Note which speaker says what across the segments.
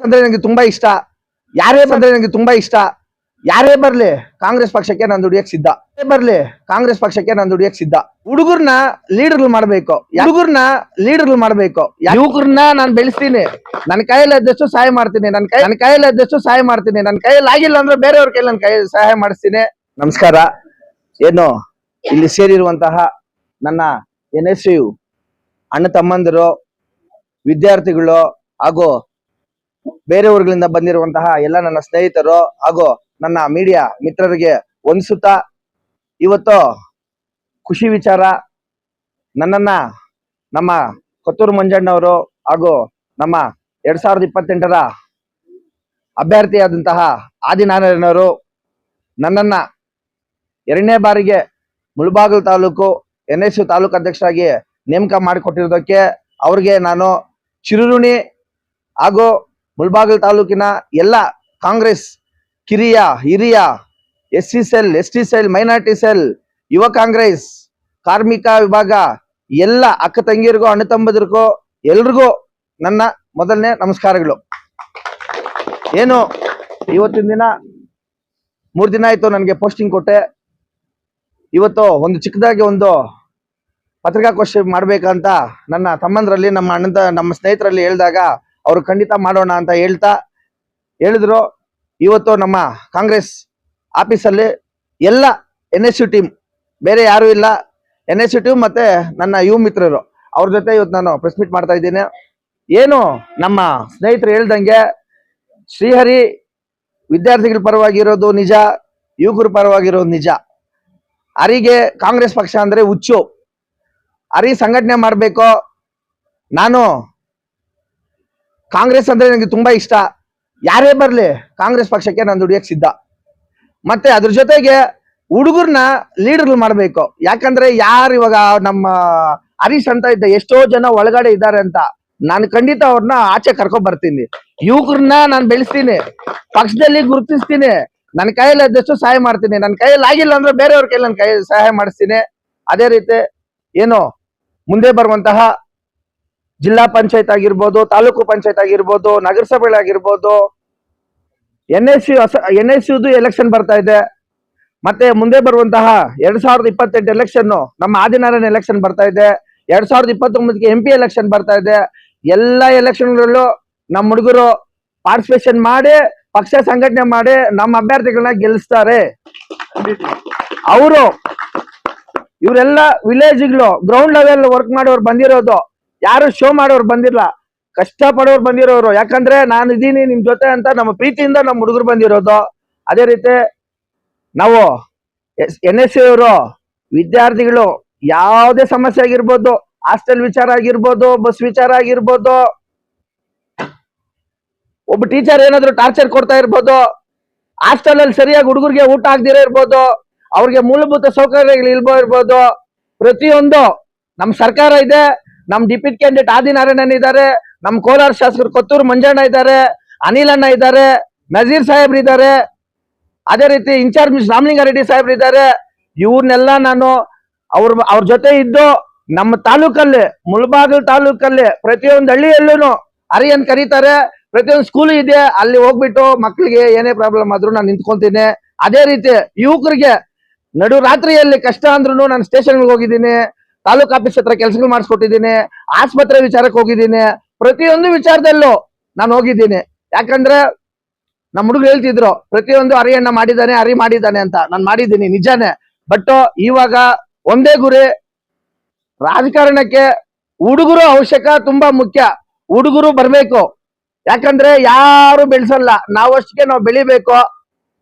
Speaker 1: ಅಂದ್ರೆ ನನಗೆ ತುಂಬಾ ಇಷ್ಟ. ಯಾರೇ ಬಂದ್ರೆ ನನಗೆ ತುಂಬಾ ಇಷ್ಟ. ಯಾರೇ ಬರ್ಲಿ ಕಾಂಗ್ರೆಸ್ ಪಕ್ಷಕ್ಕೆ ನಾನು ದುಡಿಯಕ್ ಸಿದ್ಧ. ಬರ್ಲಿ ಕಾಂಗ್ರೆಸ್ ಪಕ್ಷಕ್ಕೆ ನಾನು ದುಡಿಯಕ್ ಸಿದ್ಧ. ಹುಡುಗರ್ನ ಲೀಡರ್ಗಳು ಮಾಡ್ಬೇಕು, ಯುವಕರನ್ನ ನಾನು ಬೆಳೆಸ್ತೀನಿ. ನನ್ನ ಕೈಯಲ್ಲಿ ಆದಷ್ಟು ಸಹಾಯ ಮಾಡ್ತೀನಿ. ನನ್ನ ಕೈಯಲ್ಲಿ ಆದಷ್ಟು ಸಹಾಯ ಮಾಡ್ತೀನಿ. ನನ್ನ ಕೈಯಲ್ಲಿ ಆಗಿಲ್ಲ ಅಂದ್ರೆ ಬೇರೆಯವ್ರ ಕೈಯಲ್ಲಿ ನನ್ನ ಕೈ ಸಹಾಯ ಮಾಡಿಸ್ತೀನಿ. ನಮಸ್ಕಾರ. ಏನು ಇಲ್ಲಿ ಸೇರಿರುವಂತಹ ನನ್ನ NSU ಅಣ್ಣ ತಮ್ಮಂದಿರು, ವಿದ್ಯಾರ್ಥಿಗಳು ಹಾಗೂ ಬೇರೆ ಊರುಗಳಿಂದ ಬಂದಿರುವಂತಹ ಎಲ್ಲ ನನ್ನ ಸ್ನೇಹಿತರು ಹಾಗೂ ನನ್ನ ಮೀಡಿಯಾ ಮಿತ್ರರಿಗೆ ವಂದಿಸುತ್ತಾ, ಇವತ್ತು ಖುಷಿ ವಿಚಾರ. ನನ್ನನ್ನ ನಮ್ಮ ಕೊತ್ತೂರು ಮಂಜಣ್ಣವರು ಹಾಗೂ ನಮ್ಮ 2028ರ ಅಭ್ಯರ್ಥಿಯಾದಂತಹ ಆದಿನಾರಾಯಣವರು ನನ್ನನ್ನ 2ನೇ ಬಾರಿಗೆ ಮುಳಬಾಗಿಲು ತಾಲೂಕು NSU ತಾಲೂಕು ಅಧ್ಯಕ್ಷರಾಗಿ ನೇಮಕ ಮಾಡಿಕೊಟ್ಟಿರೋದಕ್ಕೆ ಅವ್ರಿಗೆ ನಾನು ಚಿರಋಣಿ. ಹಾಗೂ ಮುಳಬಾಗಿಲು ತಾಲೂಕಿನ ಎಲ್ಲ ಕಾಂಗ್ರೆಸ್ ಕಿರಿಯ ಹಿರಿಯ SC cell, ST cell, minority cell, ಯುವ ಕಾಂಗ್ರೆಸ್, ಕಾರ್ಮಿಕ ವಿಭಾಗ ಎಲ್ಲ ಅಕ್ಕ ತಂಗಿಯರಿಗೂ ಅಣ್ಣ ತಮ್ಮದಿರಿಗೂ ಎಲ್ರಿಗೂ ನನ್ನ ಮೊದಲನೇ ನಮಸ್ಕಾರಗಳು. ಏನು ಇವತ್ತಿನ ದಿನ 3 ದಿನ ಆಯ್ತು ನನಗೆ ಪೋಸ್ಟಿಂಗ್ ಕೊಟ್ಟೆ. ಇವತ್ತು ಒಂದು ಚಿಕ್ಕದಾಗಿ ಒಂದು ಪತ್ರಿಕಾಗೋಷ್ಠಿ ಮಾಡ್ಬೇಕಂತ ನನ್ನ ತಮ್ಮಂದ್ರಲ್ಲಿ, ನಮ್ಮ ಸ್ನೇಹಿತರಲ್ಲಿ ಹೇಳಿದಾಗ ಅವರು ಖಂಡಿತ ಮಾಡೋಣ ಅಂತ ಹೇಳಿದ್ರು. ಇವತ್ತು ನಮ್ಮ ಕಾಂಗ್ರೆಸ್ ಆಫೀಸಲ್ಲಿ ಎಲ್ಲ NSU ಟೀಮ್, ಬೇರೆ ಯಾರು ಇಲ್ಲ, NSU ಟೀಮ್ ಮತ್ತೆ ನನ್ನ ಯುವ ಮಿತ್ರರು, ಅವ್ರ ಜೊತೆ ಇವತ್ತು ನಾನು ಪ್ರೆಸ್ ಮೀಟ್ ಮಾಡ್ತಾ ಇದ್ದೀನಿ. ಏನು ನಮ್ಮ ಸ್ನೇಹಿತರು ಹೇಳ್ದಂಗೆ ಶ್ರೀಹರಿ ವಿದ್ಯಾರ್ಥಿಗಳ ಪರವಾಗಿರೋದು ನಿಜ, ಯುವಕರ ಪರವಾಗಿರೋದು ನಿಜ. ಹರಿಗೆ ಕಾಂಗ್ರೆಸ್ ಪಕ್ಷ ಅಂದ್ರೆ ಹುಚ್ಚು. ಹರಿ ಸಂಘಟನೆ ಮಾಡ್ಬೇಕು. ನಾನು ಕಾಂಗ್ರೆಸ್ ಅಂದ್ರೆ ನನಗೆ ತುಂಬಾ ಇಷ್ಟ. ಯಾರೇ ಬರ್ಲಿ ಕಾಂಗ್ರೆಸ್ ಪಕ್ಷಕ್ಕೆ ನಾನು ದುಡಿಯಕ್ ಸಿದ್ಧ. ಮತ್ತೆ ಅದ್ರ ಜೊತೆಗೆ ಹುಡುಗರ್ನ ಲೀಡರ್ಗಳು ಮಾಡ್ಬೇಕು. ಯಾಕಂದ್ರೆ ಯಾರು ಇವಾಗ ನಮ್ಮ ಹರೀಶ್ ಅಂತ ಇದ್ದ ಎಷ್ಟೋ ಜನ ಒಳಗಡೆ ಇದ್ದಾರೆ ಅಂತ, ನಾನು ಖಂಡಿತ ಅವ್ರನ್ನ ಆಚೆ ಕರ್ಕೊಂಡ್ ಬರ್ತೀನಿ. ಯುವಕರನ್ನ ನಾನು ಬೆಳೆಸ್ತೀನಿ, ಪಕ್ಷದಲ್ಲಿ ಗುರುತಿಸ್ತೀನಿ. ನನ್ನ ಕೈಯಲ್ಲಿ ಆದಷ್ಟು ಸಹಾಯ ಮಾಡ್ತೀನಿ. ನನ್ನ ಕೈಯಲ್ಲಿ ಆಗಿಲ್ಲ ಅಂದ್ರೆ ಬೇರೆಯವ್ರ ಕೈಯಲ್ಲಿ ನನ್ನ ಕೈ ಸಹಾಯ ಮಾಡಿಸ್ತೀನಿ. ಅದೇ ರೀತಿ ಏನು ಮುಂದೆ ಬರುವಂತಹ ಜಿಲ್ಲಾ ಪಂಚಾಯತ್ ಆಗಿರ್ಬೋದು, ತಾಲೂಕು ಪಂಚಾಯತ್ ಆಗಿರ್ಬೋದು, ನಗರಸಭೆಗಳಾಗಿರ್ಬೋದು, NSUದು ಎಲೆಕ್ಷನ್ ಬರ್ತಾ ಇದೆ. ಮತ್ತೆ ಮುಂದೆ ಬರುವಂತಹ 2028 ಎಲೆಕ್ಷನ್ ನಮ್ಮ ಆದಿನಾರಾಯಣ ಎಲೆಕ್ಷನ್ ಬರ್ತಾ ಇದೆ. 2029ಗೆ MP ಎಲೆಕ್ಷನ್ ಬರ್ತಾ ಇದೆ. ಎಲ್ಲ ಎಲೆಕ್ಷನ್ಗಳಲ್ಲೂ ನಮ್ಮ ಹುಡುಗರು ಪಾರ್ಟಿಸಿಪೇಷನ್ ಮಾಡಿ, ಪಕ್ಷ ಸಂಘಟನೆ ಮಾಡಿ ನಮ್ಮ ಅಭ್ಯರ್ಥಿಗಳನ್ನ ಗೆಲ್ಲಿಸ್ತಾರೆ. ಇವರೆಲ್ಲ ವಿಲೇಜ್ಗಳು ಗ್ರೌಂಡ್ ಲೆವೆಲ್ ವರ್ಕ್ ಮಾಡೋರು ಬಂದಿರೋದು, ಯಾರು ಶೋ ಮಾಡೋರು ಬಂದಿಲ್ಲ, ಕಷ್ಟ ಪಡೋರು ಬಂದಿರೋರು. ಯಾಕಂದ್ರೆ ನಾನು ಇದೀನಿ ನಿಮ್ ಜೊತೆ ಅಂತ ನಮ್ಮ ಪ್ರೀತಿಯಿಂದ ನಮ್ಮ ಹುಡುಗರು ಬಂದಿರೋದು. ಅದೇ ರೀತಿ ನಾವು NSU ಅವರು ವಿದ್ಯಾರ್ಥಿಗಳು ಯಾವುದೇ ಸಮಸ್ಯೆ ಆಗಿರ್ಬೋದು, ಹಾಸ್ಟೆಲ್ ವಿಚಾರ ಆಗಿರ್ಬೋದು, ಬಸ್ ವಿಚಾರ ಆಗಿರ್ಬೋದು, ಒಬ್ಬ ಟೀಚರ್ ಏನಾದ್ರು ಟಾರ್ಚರ್ ಕೊಡ್ತಾ ಇರ್ಬೋದು, ಹಾಸ್ಟೆಲ್ ಅಲ್ಲಿ ಸರಿಯಾಗಿ ಹುಡುಗರಿಗೆ ಊಟ ಆಗದಿರೋ ಇರ್ಬೋದು, ಅವ್ರಿಗೆ ಮೂಲಭೂತ ಸೌಕರ್ಯಗಳು ಇರ್ಬೋದು, ಪ್ರತಿಯೊಂದು ನಮ್ಮ ಸರ್ಕಾರ ಇದೆ. ನಮ್ಮ ಡಿಪ್ಯೂಟಿ ಕ್ಯಾಂಡಿಡೇಟ್ ಆದಿನಾರಾಯಣನ್ ಇದ್ದಾರೆ, ನಮ್ಮ ಕೋಲಾರ ಶಾಸಕರು ಕೊತ್ತೂರು ಮಂಜಣ್ಣ ಇದ್ದಾರೆ, ಅನಿಲ್ ಅಣ್ಣ ಇದ್ದಾರೆ, ನಜೀರ್ ಸಾಹೇಬ್ರು ಇದ್ದಾರೆ, ಅದೇ ರೀತಿ ಇನ್ಚಾರ್ಜ್ ಮಿಸ್ ರಾಮಲಿಂಗಾರೆಡ್ಡಿ ಸಾಹೇಬ್ರು ಇದ್ದಾರೆ. ಇವ್ರನ್ನೆಲ್ಲ ನಾನು ಅವ್ರ ಜೊತೆ ಇದ್ದು ನಮ್ಮ ತಾಲೂಕಲ್ಲಿ, ಮುಳಬಾಗಿಲು ತಾಲೂಕಲ್ಲಿ ಪ್ರತಿಯೊಂದು ಹಳ್ಳಿಯಲ್ಲೂ ಹರಿಯನ್ ಕರೀತಾರೆ. ಪ್ರತಿಯೊಂದು ಸ್ಕೂಲ್ ಇದೆ, ಅಲ್ಲಿ ಹೋಗ್ಬಿಟ್ಟು ಮಕ್ಕಳಿಗೆ ಏನೇ ಪ್ರಾಬ್ಲಮ್ ಆದ್ರೂ ನಾನು ನಿಂತ್ಕೊಂತೀನಿ. ಅದೇ ರೀತಿ ಯುವಕರಿಗೆ ನಡು ರಾತ್ರಿಯಲ್ಲಿ ಕಷ್ಟ ಅಂದ್ರೂ ನಾನು ಸ್ಟೇಷನ್ಗೆ ಹೋಗಿದ್ದೀನಿ, ತಾಲೂಕ್ ಆಫೀಸ್ ಹತ್ರ ಕೆಲಸಗಳು ಮಾಡಿಸ್ಕೊಟ್ಟಿದ್ದೀನಿ, ಆಸ್ಪತ್ರೆ ವಿಚಾರಕ್ಕೆ ಹೋಗಿದ್ದೀನಿ, ಪ್ರತಿಯೊಂದು ವಿಚಾರದಲ್ಲೂ ನಾನು ಹೋಗಿದ್ದೀನಿ. ಯಾಕಂದ್ರೆ ನಮ್ಮ ಹುಡುಗರು ಹೇಳ್ತಿದ್ರು ಪ್ರತಿಯೊಂದು ಹರಿಯಣ್ಣ ಮಾಡಿದ್ದಾನೆ ಅಂತ. ನಾನು ಮಾಡಿದ್ದೀನಿ ನಿಜಾನೇ. ಬಟ್ ಇವಾಗ ಒಂದೇ ಗುರಿ, ರಾಜಕಾರಣಕ್ಕೆ ಹುಡುಗರು ಅವಶ್ಯಕ, ತುಂಬಾ ಮುಖ್ಯ. ಹುಡುಗರು ಬರ್ಬೇಕು. ಯಾಕಂದ್ರೆ ಯಾರು ಬೆಳೆಸಲ್ಲ, ನಾವಷ್ಟಕ್ಕೆ ನಾವು ಬೆಳಿಬೇಕು.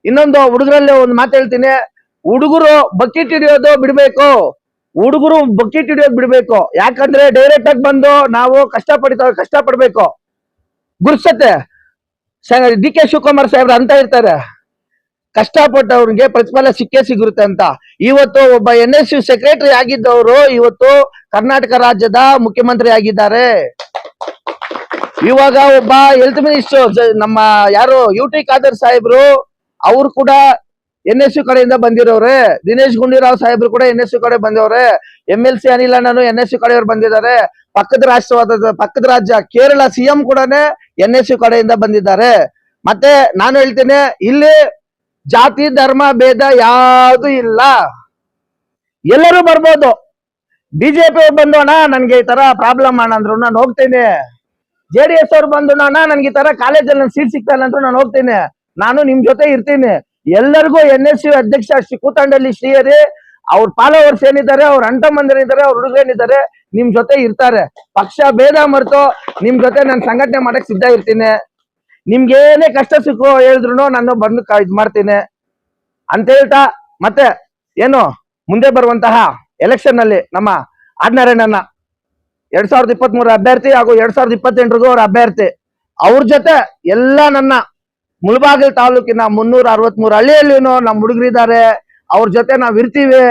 Speaker 1: ಇನ್ನೊಂದು ಹುಡುಗರಲ್ಲೇ ಒಂದು ಮಾತು ಹೇಳ್ತೀನಿ, ಹುಡುಗರು ಬಕೆಟ್ ಹಿಡಿಯೋದು ಬಿಡ್ಬೇಕು. ಯಾಕಂದ್ರೆ ಡೈರೆಕ್ಟ್ ಆಗಿ ಬಂದು ನಾವು ಕಷ್ಟಪಡ್ಬೇಕು. ಗುರ್ಸತ್ತೆ DK ಶಿವಕುಮಾರ್ ಸಾಹೇಬ್ರು ಅಂತ ಇರ್ತಾರೆ, ಕಷ್ಟಪಟ್ಟವ್ರಿಗೆ ಪ್ರತಿಫಲ ಸಿಕ್ಕೇ ಸಿಗುತ್ತೆ ಅಂತ. ಇವತ್ತು ಒಬ್ಬ NSU ಸೆಕ್ರೆಟರಿ ಆಗಿದ್ದವರು ಇವತ್ತು ಕರ್ನಾಟಕ ರಾಜ್ಯದ ಮುಖ್ಯಮಂತ್ರಿ ಆಗಿದ್ದಾರೆ. ಇವಾಗ ಒಬ್ಬ ಹೆಲ್ತ್ ಮಿನಿಸ್ಟರ್ ನಮ್ಮ ಯಾರು UT ಖಾದರ್ ಸಾಹೇಬ್ರು, ಅವ್ರು ಕೂಡ NSU ಕಡೆಯಿಂದ ಬಂದಿರೋರೆ. ದಿನೇಶ್ ಗುಂಡೂರಾವ್ ಸಾಹೇಬ್ರು ಕೂಡ NSU ಕಡೆ ಬಂದವ್ರೆ. MLC ಅನಿಲ್ ಅಣ್ಣನು NSU ಕಡೆಯವ್ರು ಬಂದಿದ್ದಾರೆ. ಪಕ್ಕದ ರಾಜ್ಯ ಕೇರಳ CM ಕೂಡ NSU ಕಡೆಯಿಂದ ಬಂದಿದ್ದಾರೆ. ಮತ್ತೆ ನಾನು ಹೇಳ್ತೇನೆ, ಇಲ್ಲಿ ಜಾತಿ ಧರ್ಮ ಭೇದ ಯಾವುದು ಇಲ್ಲ, ಎಲ್ಲರೂ ಬರ್ಬೋದು. ಬಿಜೆಪಿ ಅವ್ರು ಬಂದು ಅಣ್ಣ ನನ್ಗೆ ಈ ತರ ಪ್ರಾಬ್ಲಮ್ ಅಣ್ಣ ಅಂದ್ರು ನಾನು ಹೋಗ್ತೇನೆ. JDS ಅವ್ರು ಬಂದು ಅಣ್ಣ ನನ್ಗೆ ಈ ತರ ಕಾಲೇಜಲ್ಲಿ ಸೀಟ್ ಸಿಗ್ತಾ ಇಲ್ಲ ಅಂತ ನಾನು ಹೋಗ್ತೇನೆ. ನಾನು ನಿಮ್ ಜೊತೆ ಇರ್ತೀನಿ. ಎಲ್ಲರಿಗೂ NSU ಅಧ್ಯಕ್ಷ ಕೂತಂಡಲ್ಲಿ ಶ್ರೀಹರಿ, ಅವ್ರ ಫಾಲೋವರ್ಸ್ ಏನಿದ್ದಾರೆ, ಅವ್ರ ಅಂಟಮಂದಿರಿದ್ದಾರೆ, ಅವ್ರ ಹುಡುಗರೇನಿದ್ದಾರೆ, ನಿಮ್ ಜೊತೆ ಇರ್ತಾರೆ. ಪಕ್ಷ ಭೇದ ಮರೆತು ನಿಮ್ ಜೊತೆ ನಾನು ಸಂಘಟನೆ ಮಾಡಕ್ ಸಿದ್ಧ ಇರ್ತೀನಿ. ನಿಮ್ಗೇನೇ ಕಷ್ಟ ಸುಖ ಹೇಳಿದ್ರು ನಾನು ಬಂದು ಇದ್ ಮಾಡ್ತೀನಿ ಅಂತ ಹೇಳ್ತಾ, ಮತ್ತೆ ಏನು ಮುಂದೆ ಬರುವಂತಹ ಎಲೆಕ್ಷನ್ ನಲ್ಲಿ ನಮ್ಮ ಆಡ್ನಾರಾಯಣನ 2023 ಅಭ್ಯರ್ಥಿ ಹಾಗೂ 2028 ಅವ್ರ ಅಭ್ಯರ್ಥಿ, ಅವ್ರ ಜೊತೆ ಎಲ್ಲ ನನ್ನ ಮುಳಬಾಗಿಲು ತಾಲೂಕಿನ 363 ಹಳ್ಳಿಯಲ್ಲಿನೂ ನಮ್ಮ ಹುಡುಗರಿದ್ದಾರೆ. ಅವ್ರ ಜೊತೆ ನಾವ್ ಇರ್ತೀವಿ.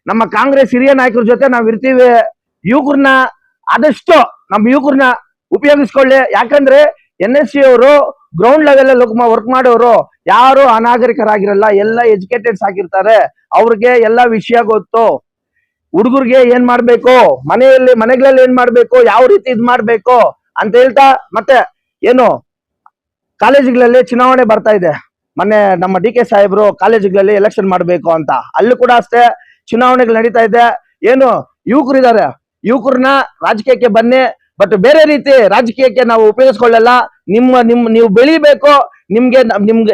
Speaker 1: ನಮ್ಮ ಕಾಂಗ್ರೆಸ್ ಹಿರಿಯ ನಾಯಕರ ಜೊತೆ ನಾವ್ ಇರ್ತೀವಿ. ಯುವಕರನ್ನ ಆದಷ್ಟು ನಮ್ಮ ಯುವಕರನ್ನ ಉಪಯೋಗಿಸ್ಕೊಳ್ಳಿ. ಯಾಕಂದ್ರೆ NSU ಅವರು ಗ್ರೌಂಡ್ ಲೆವೆಲ್ ಅಲ್ಲಿ ವರ್ಕ್ ಮಾಡೋರು ಯಾರು ಅನಾಗರಿಕರಾಗಿರಲ್ಲ, ಎಲ್ಲ ಎಜುಕೇಟೆಡ್ಸ್ ಆಗಿರ್ತಾರೆ. ಅವ್ರಿಗೆ ಎಲ್ಲಾ ವಿಷಯ ಗೊತ್ತು. ಹುಡುಗರಿಗೆ ಏನ್ ಮಾಡ್ಬೇಕು, ಮನೆಗಳಲ್ಲಿ ಏನ್ ಮಾಡ್ಬೇಕು, ಯಾವ ರೀತಿ ಇದ್ ಮಾಡ್ಬೇಕು ಅಂತ ಹೇಳ್ತಾ, ಮತ್ತೆ ಏನು ಕಾಲೇಜುಗಳಲ್ಲಿ ಚುನಾವಣೆ ಬರ್ತಾ ಇದೆ. ಮೊನ್ನೆ ನಮ್ಮ DK ಸಾಹೇಬ್ರು ಕಾಲೇಜುಗಳಲ್ಲಿ ಎಲೆಕ್ಷನ್ ಮಾಡ್ಬೇಕು ಅಂತ, ಅಲ್ಲೂ ಕೂಡ ಅಷ್ಟೇ ಚುನಾವಣೆಗಳು ನಡೀತಾ ಇದೆ. ಏನು ಯುವಕರಿದ್ದಾರೆ, ಯುವಕರನ್ನ ರಾಜಕೀಯಕ್ಕೆ ಬನ್ನಿ, ಬಟ್ ಬೇರೆ ರೀತಿ ರಾಜಕೀಯಕ್ಕೆ ನಾವು ಉಪಯೋಗಿಸ್ಕೊಳ್ಳಲ್ಲ. ನೀವು ಬೆಳಿಬೇಕು,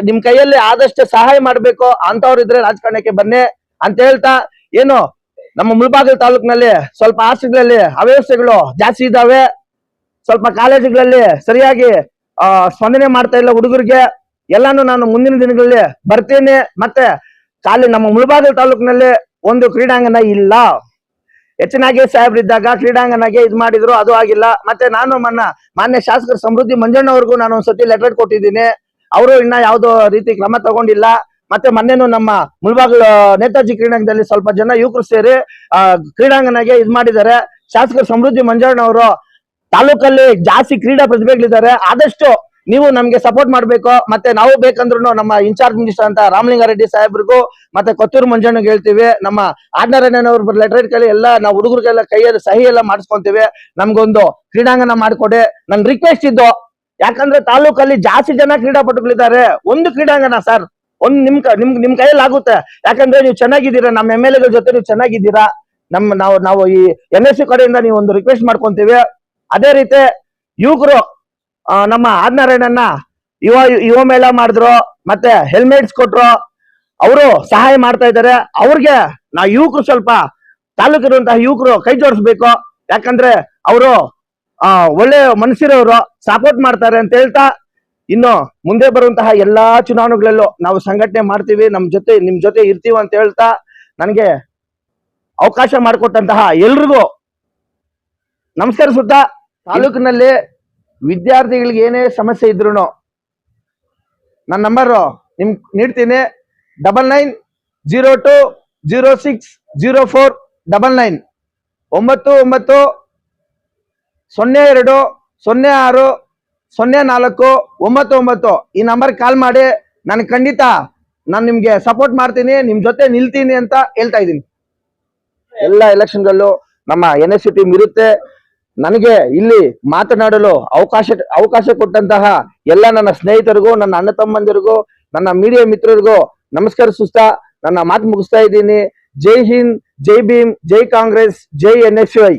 Speaker 1: ನಿಮ್ ಕೈಯಲ್ಲಿ ಆದಷ್ಟು ಸಹಾಯ ಮಾಡ್ಬೇಕು ಅಂತವ್ರಿದ್ರೆ ರಾಜಕಾರಣಕ್ಕೆ ಬನ್ನಿ ಅಂತ ಹೇಳ್ತಾ, ಏನು ನಮ್ಮ ಮುಳಬಾಗಿಲು ತಾಲೂಕಿನಲ್ಲಿ ಸ್ವಲ್ಪ ಹಾಸ್ಟೆಲ್ಗಳಲ್ಲಿ ಅವ್ಯವಸ್ಥೆಗಳು ಜಾಸ್ತಿ ಇದಾವೆ. ಸ್ವಲ್ಪ ಕಾಲೇಜುಗಳಲ್ಲಿ ಸರಿಯಾಗಿ ಸ್ಪಂದನೆ ಮಾಡ್ತಾ ಇಲ್ಲ ಹುಡುಗರಿಗೆ. ಎಲ್ಲಾನು ನಾನು ಮುಂದಿನ ದಿನಗಳಲ್ಲಿ ಬರ್ತೀನಿ. ಮತ್ತೆ ನಮ್ಮ ಮುಳಬಾಗಿಲು ತಾಲೂಕಿನಲ್ಲಿ ಒಂದು ಕ್ರೀಡಾಂಗಣ ಇಲ್ಲ. H.N. ಸಾಹೇಬ್ರಿದ್ದಾಗ ಕ್ರೀಡಾಂಗಣಗೆ ಇದ್ ಮಾಡಿದ್ರು, ಅದು ಆಗಿಲ್ಲ. ಮತ್ತೆ ನಾನು ಮಾನ್ಯ ಶಾಸಕರು ಸಮೃದ್ಧಿ ಮಂಜಣ್ಣ ಅವ್ರಿಗೂ ನಾನು ಒಂದ್ಸತಿ ಲೆಟರ್ ಕೊಟ್ಟಿದ್ದೀನಿ. ಅವರು ಇನ್ನ ಯಾವ್ದೋ ರೀತಿ ಕ್ರಮ ತಗೊಂಡಿಲ್ಲ. ಮತ್ತೆ ಮೊನ್ನೆನು ನಮ್ಮ ಮುಳಬಾಗಿಲು ನೇತಾಜಿ ಕ್ರೀಡಾಂಗಣದಲ್ಲಿ ಸ್ವಲ್ಪ ಜನ ಯುವಕರು ಸೇರಿ ಕ್ರೀಡಾಂಗಣಗೆ ಇದ್ ಮಾಡಿದ್ದಾರೆ. ಶಾಸಕರು ಸಮೃದ್ಧಿ ಮಂಜಣ್ಣ ಅವರು ತಾಲೂಕಲ್ಲಿ ಜಾಸ್ತಿ ಕ್ರೀಡಾ ಪ್ರತಿಭೆಗಳಿದ್ದಾರೆ, ಆದಷ್ಟು ನೀವು ನಮ್ಗೆ ಸಪೋರ್ಟ್ ಮಾಡ್ಬೇಕು. ಮತ್ತೆ ನಾವು ಬೇಕಂದ್ರು ನಮ್ಮ ಇನ್ಚಾರ್ಜ್ ಮಿನಿಸ್ಟರ್ ಅಂತ ರಾಮಲಿಂಗಾರೆಡ್ಡಿ ಸಾಹೇಬ್ರಿಗೂ ಮತ್ತೆ ಕೊತ್ತೂರು ಮಂಜಣ್ಣಗೆ ಹೇಳ್ತೀವಿ. ನಮ್ಮ ಆಡ್ನಾರಾಯಣನ್ ಅವ್ರ ಲೆಟರ್ ಇಟ್ಕೊಳ್ಳಿ, ಎಲ್ಲ ನಾವು ಹುಡುಗರಿಗೆಲ್ಲ ಕೈಯಲ್ಲಿ ಸಹಿ ಎಲ್ಲ ಮಾಡಿಸ್ಕೊಂತೀವಿ. ನಮ್ಗೊಂದು ಕ್ರೀಡಾಂಗಣ ಮಾಡ್ಕೊಡಿ. ನನ್ ರಿಕ್ವೆಸ್ಟ್ ಇದ್ದು, ಯಾಕಂದ್ರೆ ತಾಲೂಕಲ್ಲಿ ಜಾಸ್ತಿ ಜನ ಕ್ರೀಡಾಪಟುಗಳಿದ್ದಾರೆ. ಒಂದು ಕ್ರೀಡಾಂಗಣ ಸರ್, ಒಂದು ನಿಮ್ ಕೈಯಲ್ಲಿ ಆಗುತ್ತೆ. ಯಾಕಂದ್ರೆ ನೀವು ಚೆನ್ನಾಗಿದ್ದೀರಾ, ನಮ್ಮ MLA ಗಳ ಜೊತೆ ನೀವು ಚೆನ್ನಾಗಿದ್ದೀರಾ. ನಾವು ಈ NSU ಕಡೆಯಿಂದ ನೀವು ಒಂದು ರಿಕ್ವೆಸ್ಟ್ ಮಾಡ್ಕೊಂತೀವಿ. ಅದೇ ರೀತಿ ಯುವಕರು ನಮ್ಮ ಆಡ್ನಾರಾಯಣನ್ನ ಯುವ ಮೇಳ ಮಾಡಿದ್ರು, ಮತ್ತೆ ಹೆಲ್ಮೆಟ್ಸ್ ಕೊಟ್ರು, ಅವರು ಸಹಾಯ ಮಾಡ್ತಾ ಇದ್ದಾರೆ. ಅವ್ರಿಗೆ ನಾವು ಯುವಕರು ಸ್ವಲ್ಪ ತಾಲೂಕಿರುವಂತಹ ಯುವಕರು ಕೈ ಜೋಡಿಸ್ಬೇಕು. ಯಾಕಂದ್ರೆ ಅವರು ಒಳ್ಳೆ ಮನಸ್ಸಿರೋರು, ಸಪೋರ್ಟ್ ಮಾಡ್ತಾರೆ ಅಂತ ಹೇಳ್ತಾ, ಇನ್ನು ಮುಂದೆ ಬರುವಂತಹ ಎಲ್ಲಾ ಚುನಾವಣೆಗಳಲ್ಲೂ ನಾವು ಸಂಘಟನೆ ಮಾಡ್ತೀವಿ, ನಿಮ್ ಜೊತೆ ಇರ್ತೀವಿ ಅಂತ ಹೇಳ್ತಾ, ನನಗೆ ಅವಕಾಶ ಮಾಡಿಕೊಟ್ಟಂತಹ ಎಲ್ರಿಗೂ ನಮಸ್ಕರಿಸುತ್ತಾ, ತಾಲೂಕಿನಲ್ಲಿ ವಿದ್ಯಾರ್ಥಿಗಳಿಗೆ ಏನೇ ಸಮಸ್ಯೆ ಇದ್ರು ನನ್ನ ನಂಬರ್ ನಿಮ್ ನೀಡ್ತೀನಿ. 9902060499 9902060499 ಈ ನಂಬರ್ ಕಾಲ್ ಮಾಡಿ. ನಾನು ಖಂಡಿತ ನಿಮ್ಗೆ ಸಪೋರ್ಟ್ ಮಾಡ್ತೀನಿ, ನಿಮ್ ಜೊತೆ ನಿಲ್ತೀನಿ ಅಂತ ಹೇಳ್ತಾ ಇದ್ದೀನಿ. ಎಲ್ಲ ಎಲೆಕ್ಷನ್ಗಳಲ್ಲೂ ನಮ್ಮ NSU ಟೀಮ್ ಇರುತ್ತೆ. ನನಗೆ ಇಲ್ಲಿ ಮಾತನಾಡಲು ಅವಕಾಶ ಕೊಟ್ಟಂತಹ ಎಲ್ಲ ನನ್ನ ಸ್ನೇಹಿತರಿಗೂ, ನನ್ನ ಅಣ್ಣ ತಮ್ಮಂದಿರಿಗೂ, ನನ್ನ ಮೀಡಿಯಾ ಮಿತ್ರರಿಗೂ ನಮಸ್ಕರಿಸುತ್ತಾ ನನ್ನ ಮಾತು ಮುಗಿಸ್ತಾ ಇದ್ದೀನಿ. ಜೈ ಹಿಂದ್, ಜೈ ಭೀಮ್, ಜೈ ಕಾಂಗ್ರೆಸ್, ಜೈ NSUI.